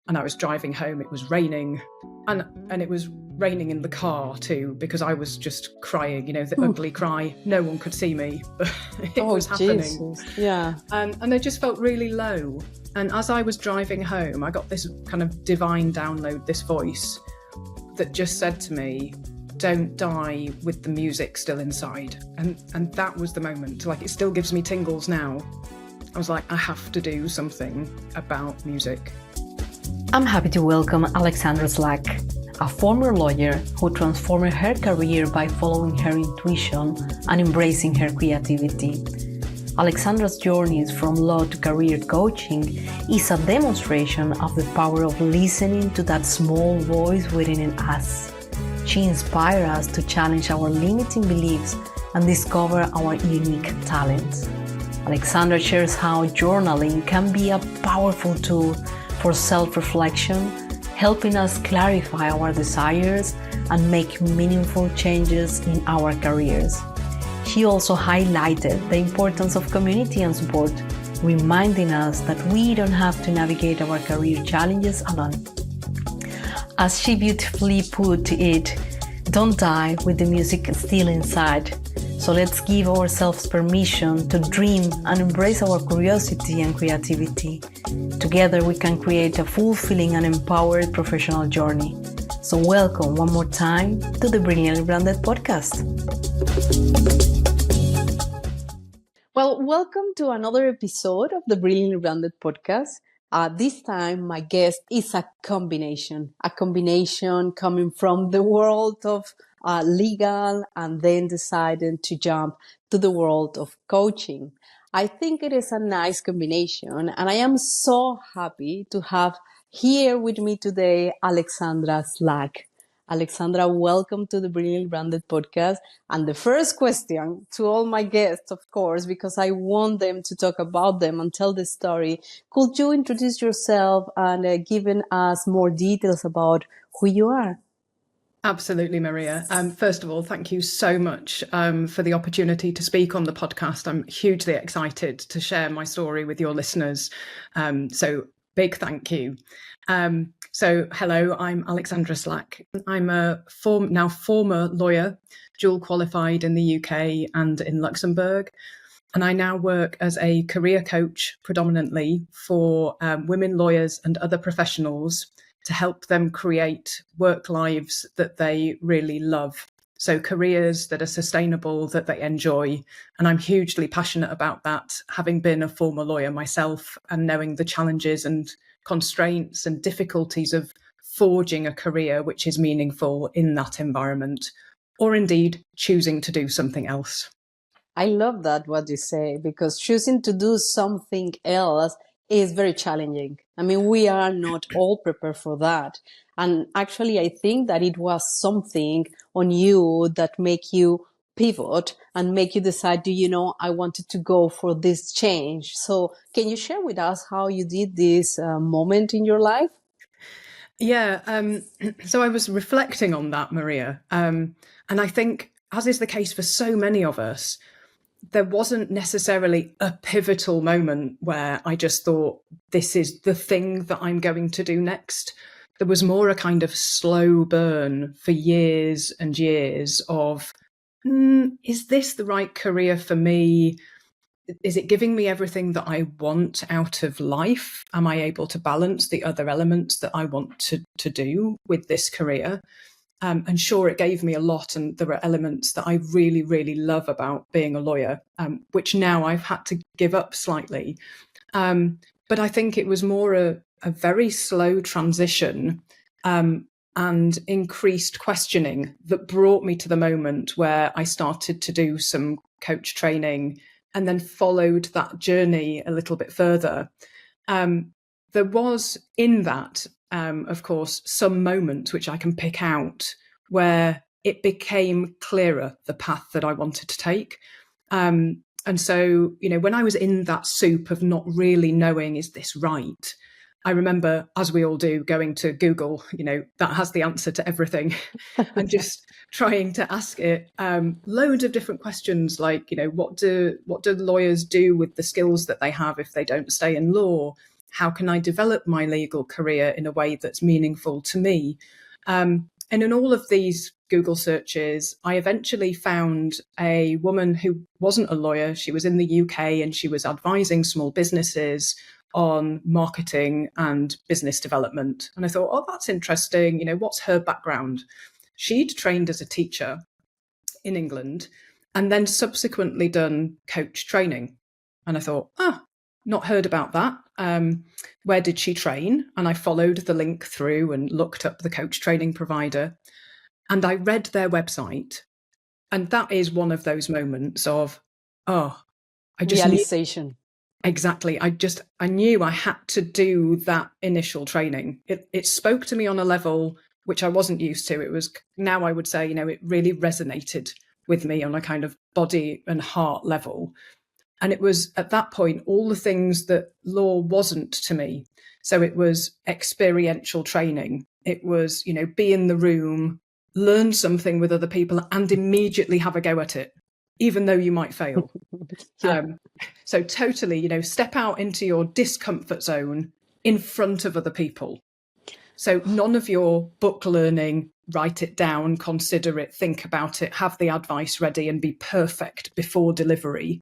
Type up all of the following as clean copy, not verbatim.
and I was driving home. It was raining, and it was raining in the car too, because I was just crying, the ugly cry. No one could see me, but it was happening. Jesus. Yeah. And I just felt really low. And as I was driving home, I got this kind of divine download, this voice that just said to me, don't die with the music still inside. And that was the moment. Like, it still gives me tingles now. I was like, I have to do something about music. I'm happy to welcome Alexandra Slack, a former lawyer who transformed her career by following her intuition and embracing her creativity. Alexandra's journey from law to career coaching is a demonstration of the power of listening to that small voice within us. She inspires us to challenge our limiting beliefs and discover our unique talents. Alexandra shares how journaling can be a powerful tool for self-reflection, helping us clarify our desires and make meaningful changes in our careers. She also highlighted the importance of community and support, reminding us that we don't have to navigate our career challenges alone. As she beautifully put it, don't die with the music still inside. So let's give ourselves permission to dream and embrace our curiosity and creativity. Together we can create a fulfilling and empowered professional journey. So welcome one more time to the Brilliantly Branded podcast. Well, welcome to another episode of the Brilliantly Branded podcast. This time my guest is a combination coming from the world of legal and then decided to jump to the world of coaching. I think it is a nice combination, and I am so happy to have here with me today Alexandra Slack. Alexandra, welcome to the Brilliantly Branded podcast. And the first question to all my guests, of course, because I want them to talk about them and tell the story. Could you introduce yourself and giving us more details about who you are? Absolutely, Maria. First of all, thank you so much for the opportunity to speak on the podcast. I'm hugely excited to share my story with your listeners. So big thank you. So hello, I'm Alexandra Slack. I'm a former lawyer, dual qualified in the UK and in Luxembourg. And I now work as a career coach predominantly for women lawyers and other professionals to help them create work lives that they really love. So careers that are sustainable, that they enjoy. And I'm hugely passionate about that, having been a former lawyer myself and knowing the challenges and constraints and difficulties of forging a career which is meaningful in that environment, or indeed choosing to do something else. I love that, what you say, because choosing to do something else is very challenging. I mean, we are not all prepared for that. And actually, I think that it was something on you that make you pivot and make you decide, I wanted to go for this change. So can you share with us how you did this moment in your life? Yeah. So I was reflecting on that, Maria. And I think, as is the case for so many of us, there wasn't necessarily a pivotal moment where I just thought, this is the thing that I'm going to do next. There was more a kind of slow burn for years and years of, is this the right career for me? Is it giving me everything that I want out of life? Am I able to balance the other elements that I want to do with this career? And sure, it gave me a lot. And there are elements that I really, really love about being a lawyer, which now I've had to give up slightly. But I think it was more a very slow transition and increased questioning that brought me to the moment where I started to do some coach training and then followed that journey a little bit further. There was in that, of course, some moments which I can pick out where it became clearer, the path that I wanted to take. And so, when I was in that soup of not really knowing, is this right? I remember, as we all do, going to Google, that has the answer to everything, and just trying to ask it loads of different questions, like, what do lawyers do with the skills that they have if they don't stay in law? How can I develop my legal career in a way that's meaningful to me? And in all of these Google searches, I eventually found a woman who wasn't a lawyer. She was in the UK and she was advising small businesses on marketing and business development. And I thought, oh, that's interesting. What's her background? She'd trained as a teacher in England and then subsequently done coach training. And I thought, not heard about that. Where did she train? And I followed the link through and looked up the coach training provider. And I read their website. And that is one of those moments of, I just realization. Exactly. I knew I had to do that initial training. It spoke to me on a level which I wasn't used to. It was, now I would say, it really resonated with me on a kind of body and heart level. And it was at that point, all the things that law wasn't to me. So it was experiential training. It was, be in the room, learn something with other people and immediately have a go at it, even though you might fail. Yeah. So totally, step out into your discomfort zone in front of other people. So none of your book learning, write it down, consider it, think about it, have the advice ready and be perfect before delivery.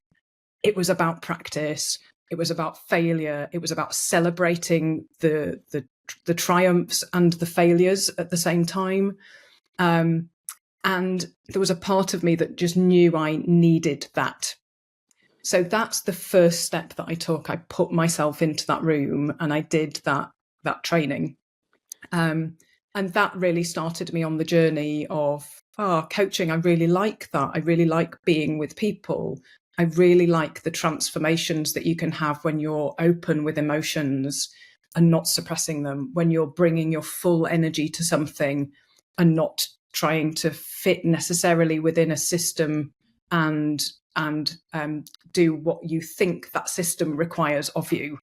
It was about practice. It was about failure. It was about celebrating the triumphs and the failures at the same time. And there was a part of me that just knew I needed that. So that's the first step that I took. I put myself into that room and I did that training. And that really started me on the journey of coaching. I really like that. I really like being with people. I really like the transformations that you can have when you're open with emotions and not suppressing them, when you're bringing your full energy to something and not trying to fit necessarily within a system and do what you think that system requires of you.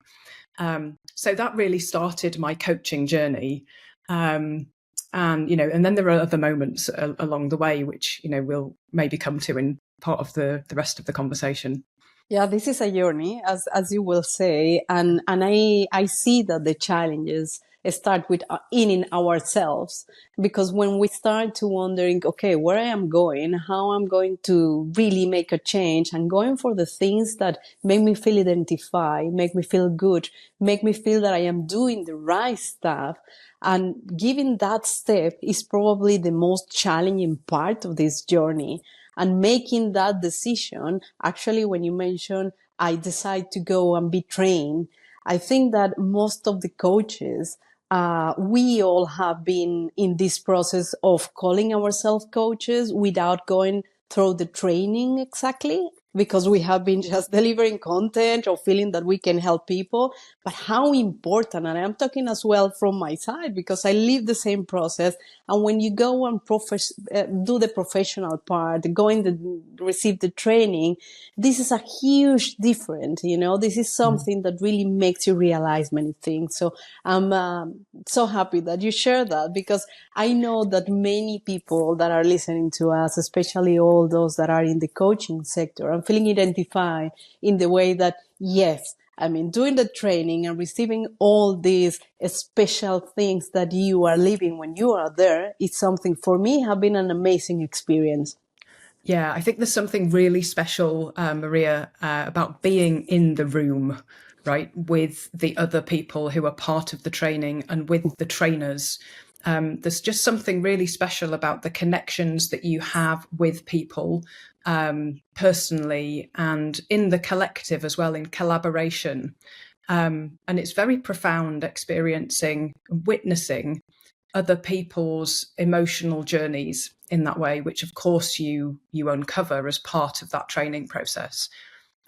So that really started my coaching journey. And then there are other moments along the way, which, we'll maybe come to in part of the rest of the conversation. Yeah, this is a journey, as you will say, and I see that the challenges start with in ourselves, because when we start to wondering, okay, where I am going, how I'm going to really make a change, and going for the things that make me feel identified, make me feel good, make me feel that I am doing the right stuff, and giving that step is probably the most challenging part of this journey. And making that decision, actually, when you mention, I decide to go and be trained, I think that most of the coaches, we all have been in this process of calling ourselves coaches without going through the training exactly, because we have been just delivering content or feeling that we can help people. But how important, and I'm talking as well from my side, because I live the same process. And when you go and do the professional part, receive the training, this is a huge difference. This is something that really makes you realize many things. So I'm so happy that you share that, because I know that many people that are listening to us, especially all those that are in the coaching sector, are feeling identified in the way that, yes, I mean, doing the training and receiving all these special things that you are living when you are there, it's something for me have been an amazing experience. Yeah, I think there's something really special, Maria, about being in the room, right, with the other people who are part of the training and with the trainers. There's just something really special about the connections that you have with people personally and in the collective as well, in collaboration. And it's very profound experiencing, witnessing other people's emotional journeys in that way, which of course you uncover as part of that training process.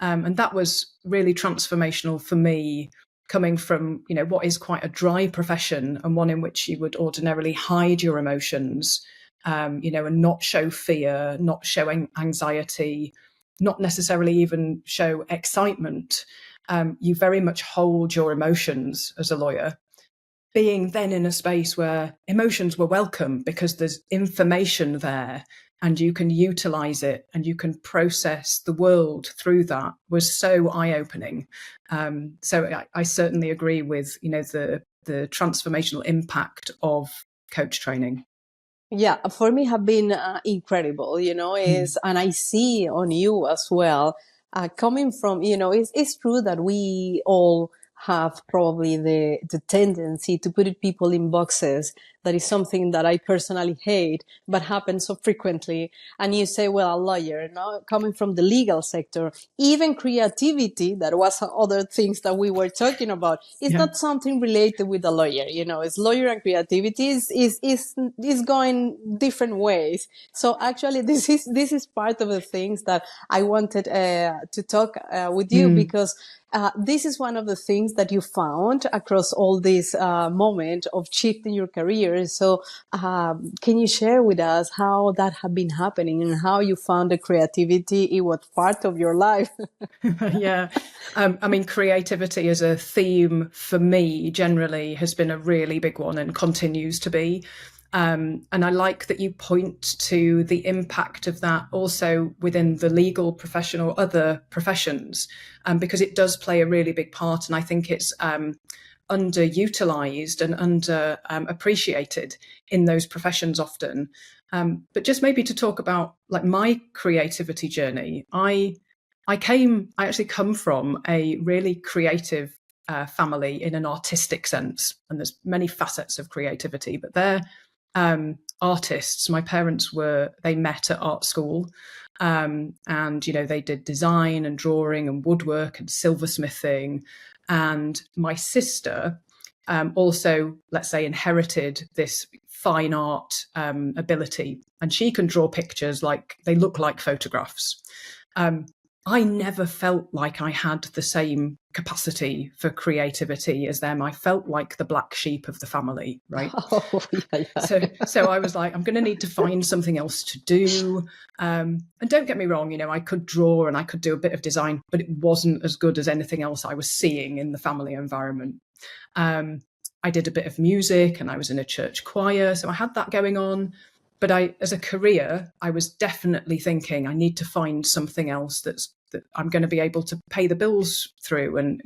And that was really transformational for me, coming from, what is quite a dry profession and one in which you would ordinarily hide your emotions, and not show fear, not showing anxiety, not necessarily even show excitement. You very much hold your emotions as a lawyer. Being then in a space where emotions were welcome because there's information there, and you can utilize it and you can process the world through that was so eye-opening. So I certainly agree with, the transformational impact of coach training. Yeah, for me have been incredible, and I see on you as well, coming from, it's true that we all have probably the tendency to put people in boxes. That is something that I personally hate, but happens so frequently. And you say, well, a lawyer, coming from the legal sector, even creativity, that was other things that we were talking about, is not something related with a lawyer. It's lawyer and creativity is going different ways. So actually, this is part of the things that I wanted to talk with you, because this is one of the things that you found across all this moment of shifting your career. So can you share with us how that had been happening and how you found the creativity? It was part of your life. Yeah. I mean, creativity as a theme for me generally has been a really big one and continues to be. And I like that you point to the impact of that also within the legal profession or other professions, because it does play a really big part. And I think it's underutilized and underappreciated in those professions often. But just maybe to talk about like my creativity journey, I actually come from a really creative family in an artistic sense, and there's many facets of creativity, but they're artists. My parents they met at art school, and they did design and drawing and woodwork and silversmithing. And my sister also, let's say, inherited this fine art ability, and she can draw pictures like they look like photographs. I never felt like I had the same capacity for creativity as them. I felt like the black sheep of the family, right? Oh, yeah. So I was like, I'm going to need to find something else to do. And don't get me wrong, I could draw and I could do a bit of design, but it wasn't as good as anything else I was seeing in the family environment. I did a bit of music and I was in a church choir, so I had that going on. But as a career, I was definitely thinking I need to find something else that I'm going to be able to pay the bills through and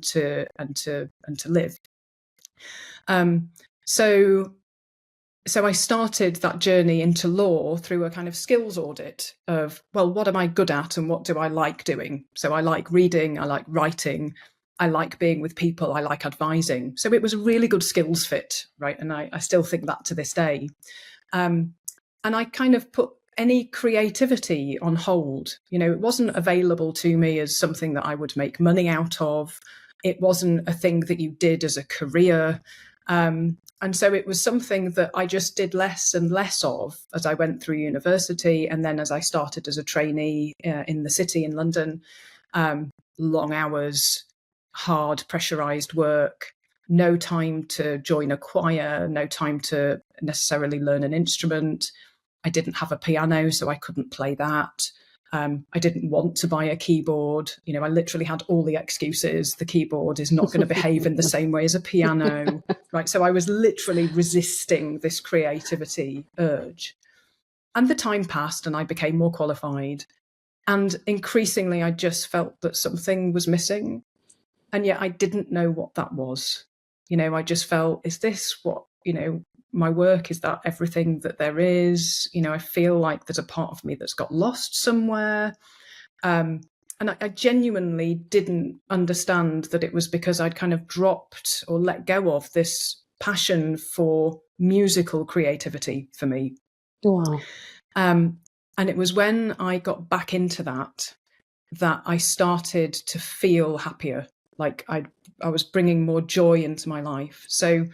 to live. So I started that journey into law through a kind of skills audit of, well, what am I good at and what do I like doing? So I like reading, I like writing, I like being with people, I like advising. So it was a really good skills fit, right? And I still think that to this day. And I kind of put any creativity on hold. It wasn't available to me as something that I would make money out of. It wasn't a thing that you did as a career. And so it was something that I just did less and less of as I went through university. And then as I started as a trainee in the city in London, long hours, hard pressurized work, no time to join a choir, no time to necessarily learn an instrument. I didn't have a piano, so I couldn't play that. I didn't want to buy a keyboard. I literally had all the excuses. The keyboard is not going to behave in the same way as a piano, right? So I was literally resisting this creativity urge. And the time passed and I became more qualified. And increasingly, I just felt that something was missing. And yet I didn't know what that was. I just felt, is this what, my work, is that everything that there is? I feel like there's a part of me that's got lost somewhere. And I genuinely didn't understand that it was because I'd kind of dropped or let go of this passion for musical creativity for me. Wow. And it was when I got back into that I started to feel happier. Like I was bringing more joy into my life. So,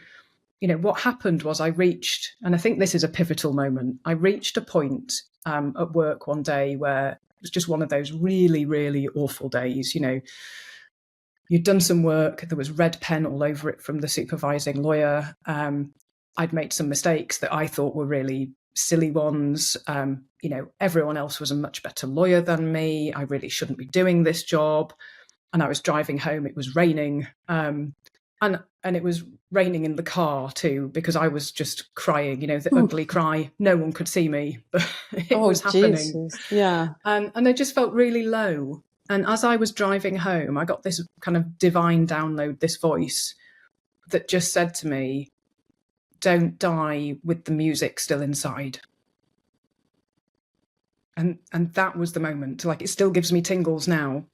what happened was I reached, and I think this is a pivotal moment, I reached a point at work one day where it was just one of those really, really awful days. You'd done some work, there was red pen all over it from the supervising lawyer. I'd made some mistakes that I thought were really silly ones. Everyone else was a much better lawyer than me. I really shouldn't be doing this job. And I was driving home, it was raining. And And it was raining in the car too, because I was just crying, the ugly cry. No one could see me, but it was happening. Jesus. Yeah. And I just felt really low. And as I was driving home, I got this kind of divine download, this voice that just said to me, don't die with the music still inside. And that was the moment. Like, it still gives me tingles now.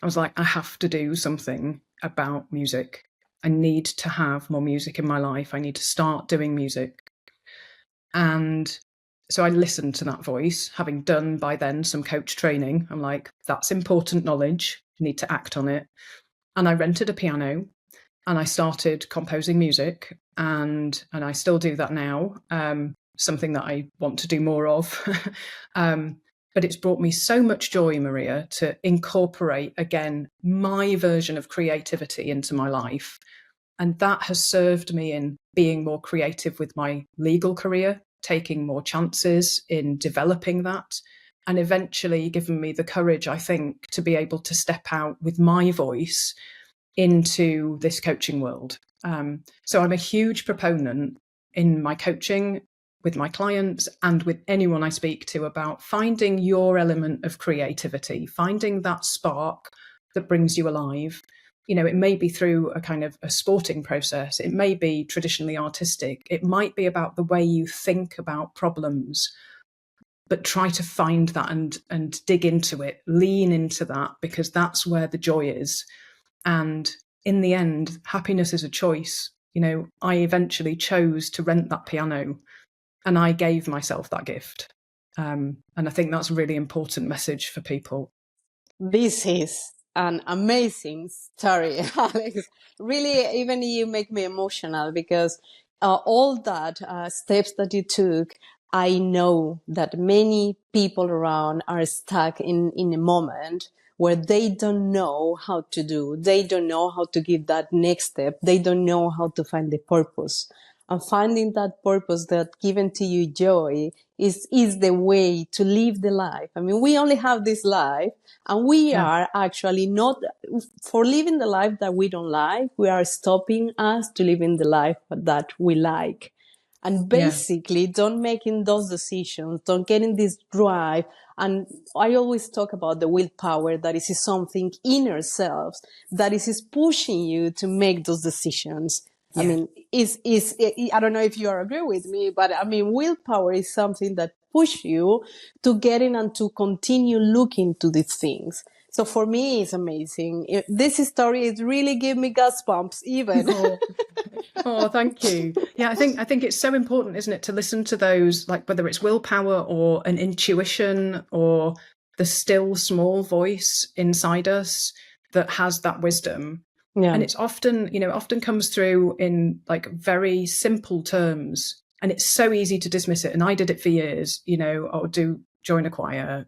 I was like, I have to do something about music. I need to have more music in my life. I need to start doing music. And so I listened to that voice, having done by then some coach training. I'm like, that's important knowledge. I need to act on it. And I rented a piano and I started composing music. And I still do that now. Something that I want to do more of. But it's brought me so much joy, Maria, to incorporate, again, my version of creativity into my life. And that has served me in being more creative with my legal career, taking more chances in developing that, and eventually given me the courage, I think, to be able to step out with my voice into this coaching world. So I'm a huge proponent in my coaching with my clients and with anyone I speak to about finding your element of creativity, finding that spark that brings you alive. It may be through a kind of a sporting process. It may be traditionally artistic. It might be about the way you think about problems, but try to find that and dig into it, lean into that, because that's where the joy is. And in the end, happiness is a choice. I eventually chose to rent that piano and I gave myself that gift. And I think that's a really important message for people. This is an amazing story, Alex. Really, even you make me emotional because all that steps that you took, I know that many people around are stuck in a moment where they don't know how to do. They don't know how to give that next step. They don't know how to find the purpose. And finding that purpose that given to you joy is the way to live the life. I mean, we only have this life, and we are actually not for living the life that we don't like. We are stopping us to live in the life that we like. And basically, don't making those decisions, don't getting this drive. And I always talk about the willpower, that is something in ourselves that is pushing you to make those decisions. I mean, I don't know if you agree with me, but I mean, willpower is something that pushes you to get in and to continue looking to these things. So for me, it's amazing. This story is really giving me goosebumps even. Oh, thank you. Yeah, I think it's so important, isn't it, to listen to those, like whether it's willpower or an intuition or the still small voice inside us that has that wisdom. Yeah. And it's often, often comes through in like very simple terms, and it's so easy to dismiss it. And I did it for years, or join a choir,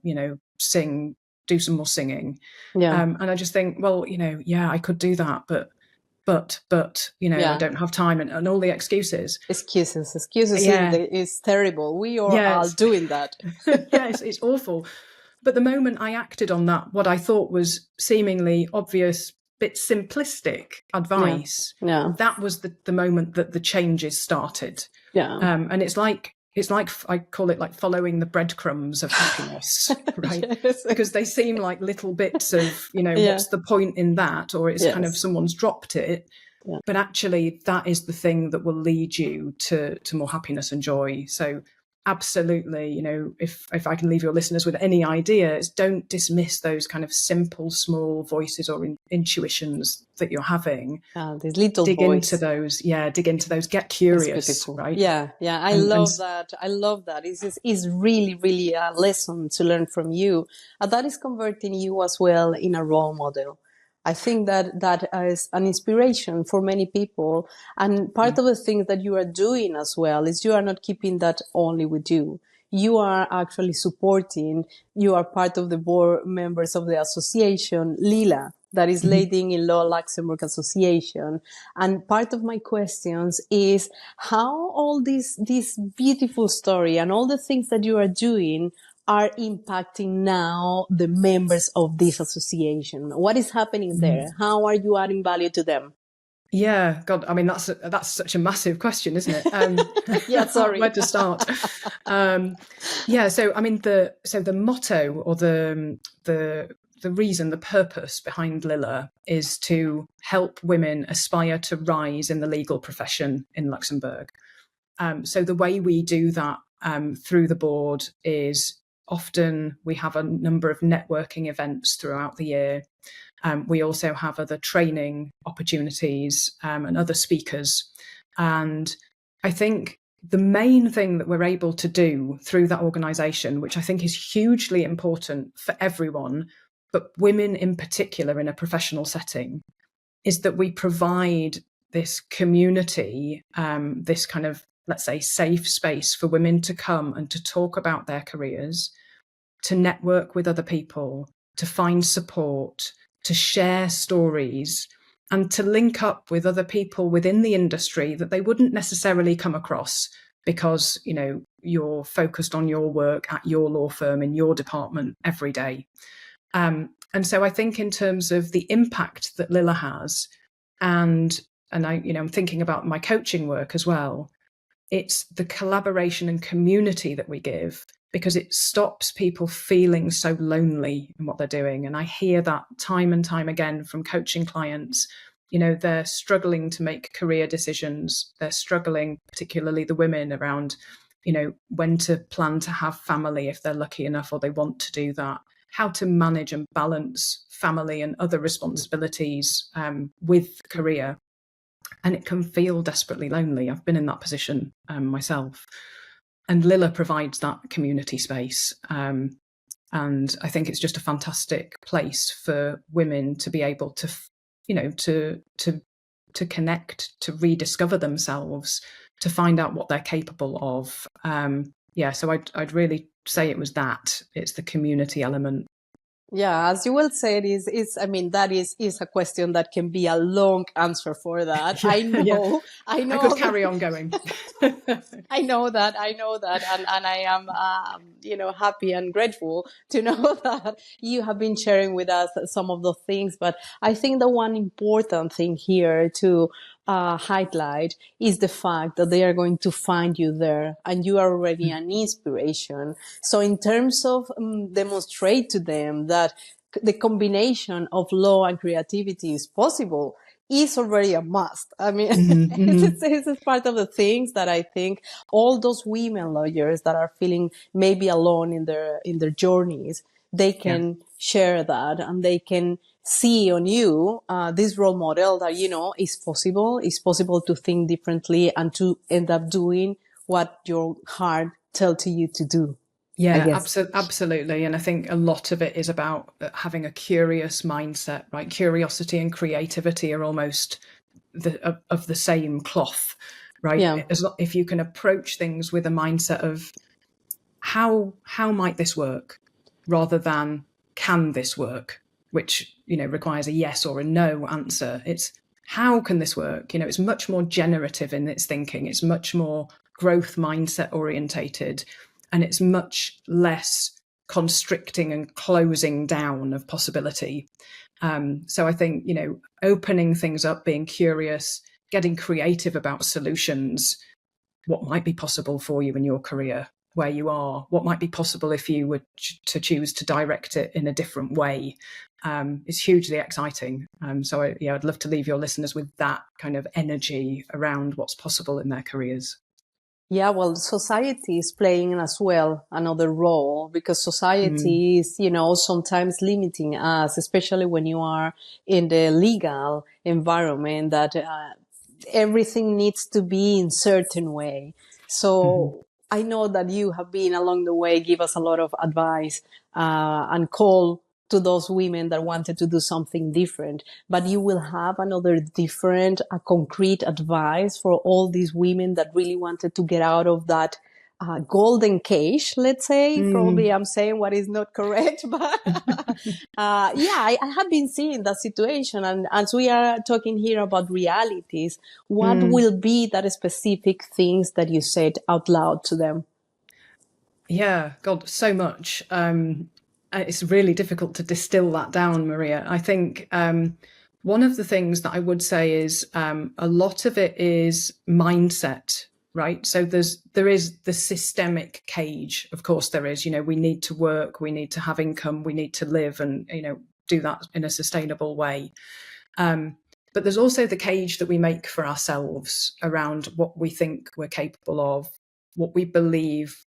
sing, do some more singing. Yeah. And I just think, well, I could do that, but I don't have time, and all the excuses. Excuses is terrible. We are all doing that. Yes, it's awful. But the moment I acted on that, what I thought was seemingly obvious, bit simplistic advice, that was the moment that the changes started. Yeah. And it's like I call it like following the breadcrumbs of happiness, right? Yes. Because they seem like little bits of, what's the point in that? Or it's kind of someone's dropped it. Yeah. But actually, that is the thing that will lead you to more happiness and joy. So absolutely, if I can leave your listeners with any ideas, don't dismiss those kind of simple, small voices or intuitions that you're having. These little dig into those, get curious, right? Yeah. I love that. It's really, really a lesson to learn from you. And that is converting you as well in a role model. I think that is an inspiration for many people. And part of the things that you are doing as well is you are not keeping that only with you. You are actually supporting, you are part of the board members of the association, Lila, that is Lady-in-Law Luxembourg Association. And part of my questions is how all this beautiful story and all the things that you are doing are impacting now the members of this association. What is happening there? How are you adding value to them? Yeah, God, I mean that's such a massive question, isn't it? Yeah, sorry. Where to start? Yeah, so I mean the motto or the reason, the purpose behind Lila is to help women aspire to rise in the legal profession in Luxembourg. So the way we do that through the board is often we have a number of networking events throughout the year. We also have other training opportunities and other speakers. And I think the main thing that we're able to do through that organisation, which I think is hugely important for everyone, but women in particular in a professional setting, is that we provide this community, this kind of, let's say, safe space for women to come and to talk about their careers, to network with other people, to find support, to share stories, and to link up with other people within the industry that they wouldn't necessarily come across because, you know, you're focused on your work at your law firm in your department every day. And so I think in terms of the impact that Lila has, and I, you know, I'm thinking about my coaching work as well, it's the collaboration and community that we give, because it stops people feeling so lonely in what they're doing. And I hear that time and time again from coaching clients. You know, they're struggling to make career decisions. They're struggling, particularly the women, around, you know, when to plan to have family if they're lucky enough or they want to do that, how to manage and balance family and other responsibilities with career. And it can feel desperately lonely. I've been in that position myself. And Lila provides that community space. And I think it's just a fantastic place for women to be able to, you know, to connect, to rediscover themselves, to find out what they're capable of. Yeah, so I'd really say it was that. It's the community element. Yeah, as you well said, is I mean, that is a question that can be a long answer for that. Yeah, I know, yeah. I know. I could carry on going. I know that, and I am, you know, happy and grateful to know that you have been sharing with us some of those things. But I think the one important thing here to highlight is the fact that they are going to find you there, and you are already an inspiration. So in terms of demonstrate to them that the combination of law and creativity is possible is already a must. I mean, it's part of the things that I think all those women lawyers that are feeling maybe alone in their journeys, they can share that, and they can see on you this role model that, you know, is possible. It's possible to think differently and to end up doing what your heart tells you to do. Yeah, absolutely. And I think a lot of it is about having a curious mindset, right? Curiosity and creativity are almost of the same cloth, right? Yeah. If you can approach things with a mindset of how might this work, rather than can this work, which, you know, requires a yes or a no answer. It's how can this work? You know, it's much more generative in its thinking. It's much more growth mindset orientated. And it's much less constricting and closing down of possibility. So I think, you know, opening things up, being curious, getting creative about solutions, what might be possible for you in your career, where you are, what might be possible if you were to choose to direct it in a different way, is hugely exciting. So I'd love to leave your listeners with that kind of energy around what's possible in their careers. Yeah, well, society is playing as well another role, because society is, you know, sometimes limiting us, especially when you are in the legal environment, that everything needs to be in certain way. So I know that you have been along the way, give us a lot of advice and call to those women that wanted to do something different, but you will have another different, concrete advice for all these women that really wanted to get out of that golden cage, let's say. Probably I'm saying what is not correct, but I have been seeing that situation. And as we are talking here about realities, what will be that specific things that you said out loud to them? Yeah, God, so much. It's really difficult to distill that down, Maria. I think one of the things that I would say is a lot of it is mindset, right? So there is the systemic cage. Of course there is, we need to work, we need to have income, we need to live and, do that in a sustainable way. But there's also the cage that we make for ourselves around what we think we're capable of, what we believe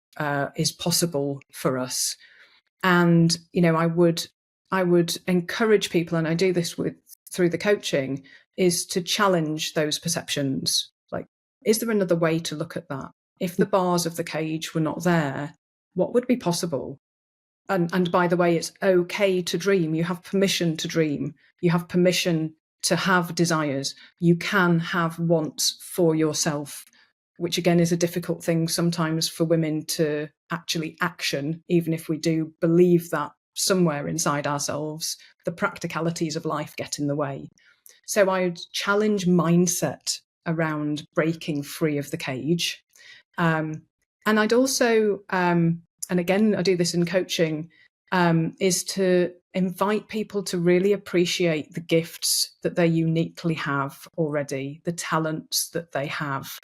is possible for us. And, I would encourage people, and I do this through the coaching, is to challenge those perceptions. Like, is there another way to look at that? If the bars of the cage were not there, what would be possible? And by the way, it's okay to dream. You have permission to dream. You have permission to have desires. You can have wants for yourself, which again is a difficult thing sometimes for women to actually action, even if we do believe that somewhere inside ourselves. The practicalities of life get in the way. So I would challenge mindset around breaking free of the cage. And I'd also, and again, I do this in coaching, is to invite people to really appreciate the gifts that they uniquely have already, the talents that they have,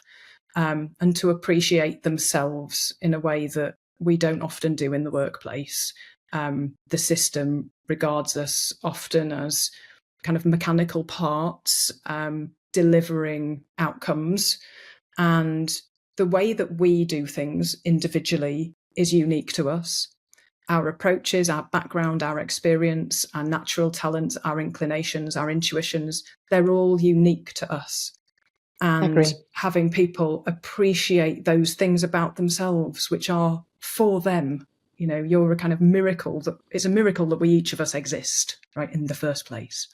and to appreciate themselves in a way that we don't often do in the workplace. The system regards us often as kind of mechanical parts, delivering outcomes. And the way that we do things individually is unique to us. Our approaches, our background, our experience, our natural talents, our inclinations, our intuitions, they're all unique to us. And having people appreciate those things about themselves, which are for them. You're a kind of miracle. It's a miracle that we, each of us, exist, right, in the first place.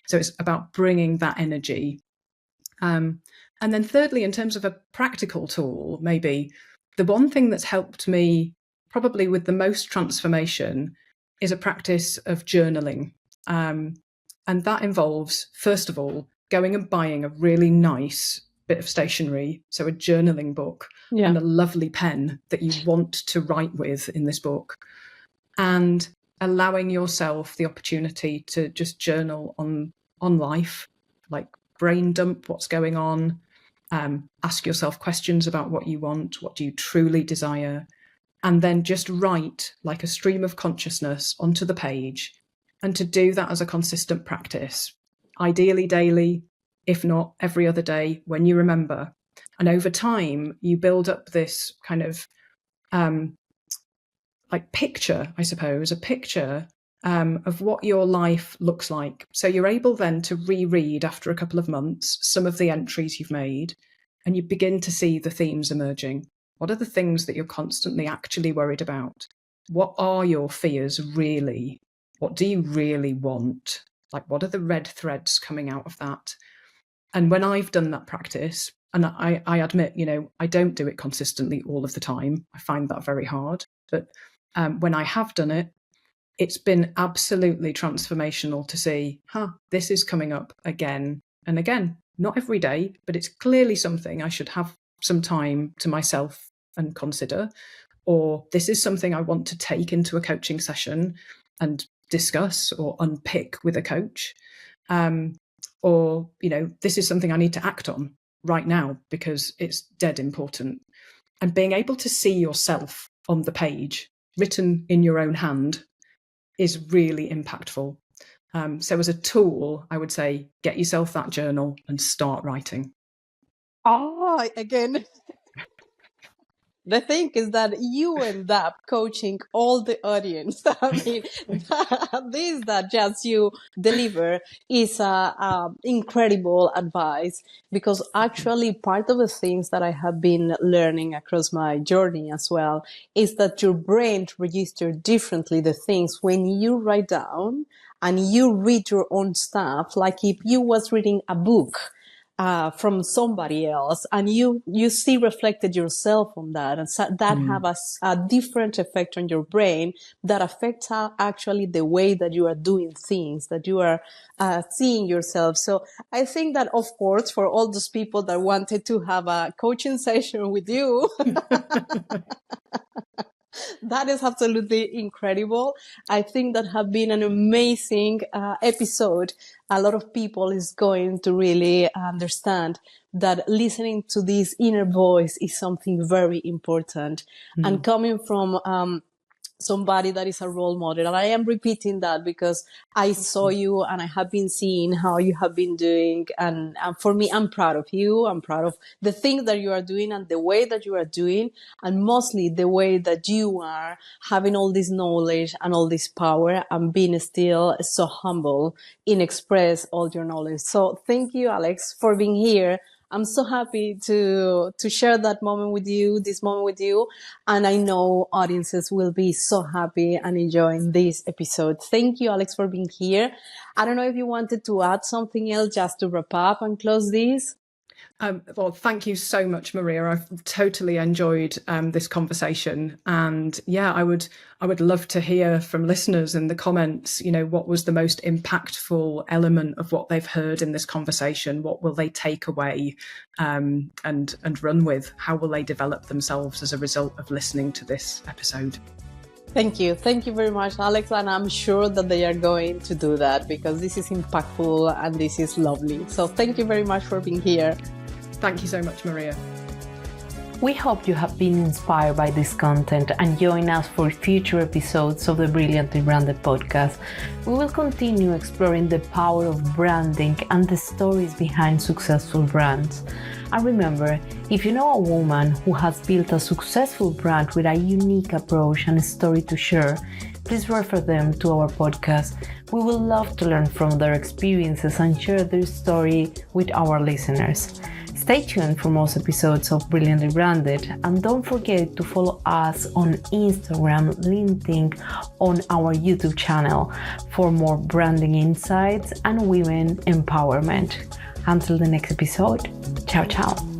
So it's about bringing that energy. And then thirdly, in terms of a practical tool, maybe the one thing that's helped me probably with the most transformation is a practice of journaling. And that involves, first of all, going and buying a really nice bit of stationery, so a journaling book, and a lovely pen that you want to write with in this book, and allowing yourself the opportunity to just journal on life, like brain dump what's going on, ask yourself questions about what you want, what do you truly desire, and then just write like a stream of consciousness onto the page. And to do that as a consistent practice, ideally daily, if not every other day when you remember. And over time, you build up this kind of like picture, I suppose, a picture of what your life looks like. So you're able then to reread after a couple of months some of the entries you've made, and you begin to see the themes emerging. What are the things that you're constantly actually worried about? What are your fears really? What do you really want? Like, what are the red threads coming out of that? And when I've done that practice, and I admit, I don't do it consistently all of the time. I find that very hard. But when I have done it, it's been absolutely transformational to see, this is coming up again and again. Not every day, but it's clearly something I should have some time to myself and consider. Or this is something I want to take into a coaching session and discuss or unpick with a coach. Or, this is something I need to act on right now because it's dead important. And being able to see yourself on the page, written in your own hand, is really impactful. So as a tool, I would say, get yourself that journal and start writing. Again, the thing is that you end up coaching all the audience. I mean, this that just you deliver is incredible advice, because actually part of the things that I have been learning across my journey as well is that your brain registers differently the things when you write down and you read your own stuff, like if you was reading a book from somebody else, and you see reflected yourself on that, and so that have a different effect on your brain that affects actually the way that you are doing things, that you are seeing yourself. So I think that, of course, for all those people that wanted to have a coaching session with you, That is absolutely incredible. I think that have been an amazing episode. A lot of people is going to really understand that listening to this inner voice is something very important. And coming from somebody that is a role model. And I am repeating that because I saw you and I have been seeing how you have been doing. And for me, I'm proud of you. I'm proud of the things that you are doing and the way that you are doing, and mostly the way that you are having all this knowledge and all this power and being still so humble in express all your knowledge. So thank you, Alex, for being here. I'm so happy to share that moment with you, this moment with you. And I know audiences will be so happy and enjoying this episode. Thank you, Alex, for being here. I don't know if you wanted to add something else just to wrap up and close this. Well, thank you so much, Maria. I've totally enjoyed this conversation, and yeah, I would love to hear from listeners in the comments. You know, what was the most impactful element of what they've heard in this conversation? What will they take away and run with? How will they develop themselves as a result of listening to this episode? Thank you. Thank you very much, Alex. And I'm sure that they are going to do that because this is impactful and this is lovely. So thank you very much for being here. Thank you so much, Maria. We hope you have been inspired by this content and join us for future episodes of the Brilliantly Branded podcast. We will continue exploring the power of branding and the stories behind successful brands. And remember, if you know a woman who has built a successful brand with a unique approach and a story to share, please refer them to our podcast. We would love to learn from their experiences and share their story with our listeners. Stay tuned for most episodes of Brilliantly Branded, and don't forget to follow us on Instagram, LinkedIn, on our YouTube channel for more branding insights and women empowerment. Until the next episode, ciao ciao.